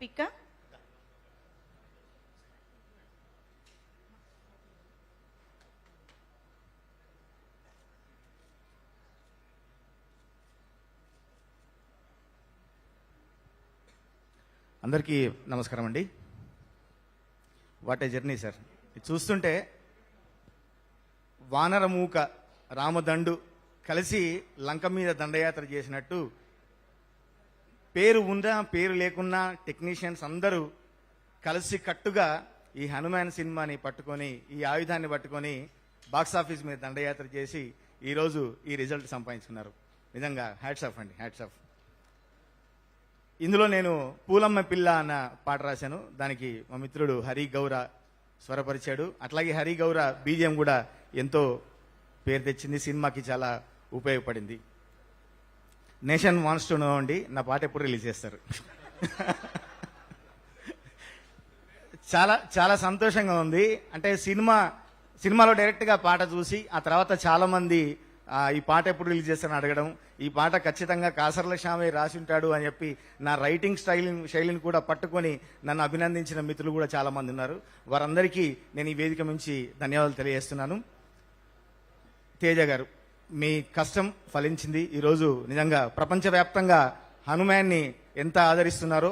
పిక్క. అందరికీ నమస్కారం అండి. What a journey sir. ఇది చూస్తుంటే వానరమూక రామదండు కలిసి లంక మీద దండయాత్ర చేసినట్టు, పేరు ఉన్నా పేరు లేకున్నా టెక్నీషియన్స్ అందరూ కలిసి కట్టుగా ఈ హనుమాన్ సినిమాని పట్టుకొని, ఈ ఆయుధాన్ని పట్టుకొని బాక్సాఫీస్ మీద దండయాత్ర చేసి ఈరోజు ఈ రిజల్ట్ సంపాదించుకున్నారు. నిజంగా హ్యాట్స్ ఆఫ్ అండి, హ్యాట్స్ ఆఫ్. ఇందులో నేను పూలమ్మ పిల్ల అన్న పాట రాశాను. దానికి మా మిత్రుడు హరి గౌర స్వరపరిచాడు. అట్లాగే హరి గౌర బీజిఎం కూడా ఎంతో పేరు తెచ్చింది, సినిమాకి చాలా ఉపయోగపడింది. నేషన్ వాన్స్ టు నో అండి, నా పాట ఎప్పుడు రిలీజ్ చేస్తారు? చాలా చాలా సంతోషంగా ఉంది. అంటే సినిమాలో డైరెక్ట్గా పాట చూసి ఆ తర్వాత చాలా మంది ఈ పాట ఎప్పుడు రిలీజ్ చేస్తారని అడగడం, ఈ పాట ఖచ్చితంగా కాసర్ల శ్యామే రాసి ఉంటాడు అని చెప్పి నా రైటింగ్ శైలిని కూడా పట్టుకొని నన్ను అభినందించిన మిత్రులు కూడా చాలా మంది ఉన్నారు. వారందరికీ నేను ఈ వేదిక నుంచి ధన్యవాదాలు తెలియజేస్తున్నాను. తేజ గారు, మీ కష్టం ఫలించింది. ఈరోజు నిజంగా ప్రపంచవ్యాప్తంగా హనుమాన్ని ఎంత ఆదరిస్తున్నారో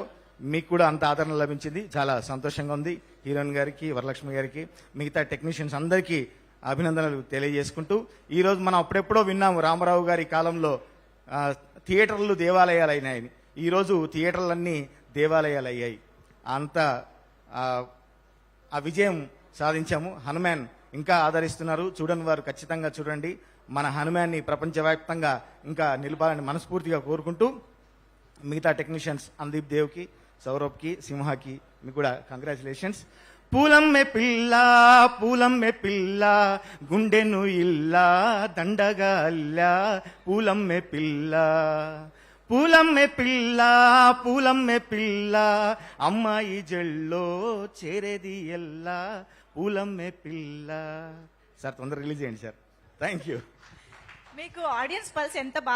మీకు కూడా అంత ఆదరణ లభించింది. చాలా సంతోషంగా ఉంది. హీరోయిన్ గారికి, వరలక్ష్మి గారికి, మిగతా టెక్నీషియన్స్ అందరికీ అభినందనలు తెలియజేసుకుంటూ, ఈరోజు మనం అప్పుడెప్పుడో విన్నాము రామారావు గారి కాలంలో థియేటర్లు దేవాలయాలు అయినాయని. ఈరోజు థియేటర్లన్నీ దేవాలయాలు అయ్యాయి. అంత ఆ విజయం సాధించాము. హనుమాన్ ఇంకా ఆదరిస్తున్నారు. చూడని వారు ఖచ్చితంగా చూడండి. మన హనుమాన్ని ప్రపంచవ్యాప్తంగా ఇంకా నిలపాలని మనస్ఫూర్తిగా కోరుకుంటూ, మిగతా టెక్నీషియన్స్ అందీప్ దేవ్కి, సౌరభ్కి, సింహాకి మీకు కూడా కంగ్రాచులేషన్స్. పూలమ్మె పిల్ల పూలమ్మె పిల్ల గుండెను ఇల్లా దండగా అల్లా పూలమ్మె పిల్ల పూలమ్మె పిల్ల పూలమ్మె పిల్ల అమ్మాయి జల్లో చేరేది ఎల్లా పూలమ్మె పిల్ల. సార్ తొందరగా రిలీజ్ చేయండి సార్. Thank you. మీకు ఆడియన్స్ పల్స్ ఎంత బాగా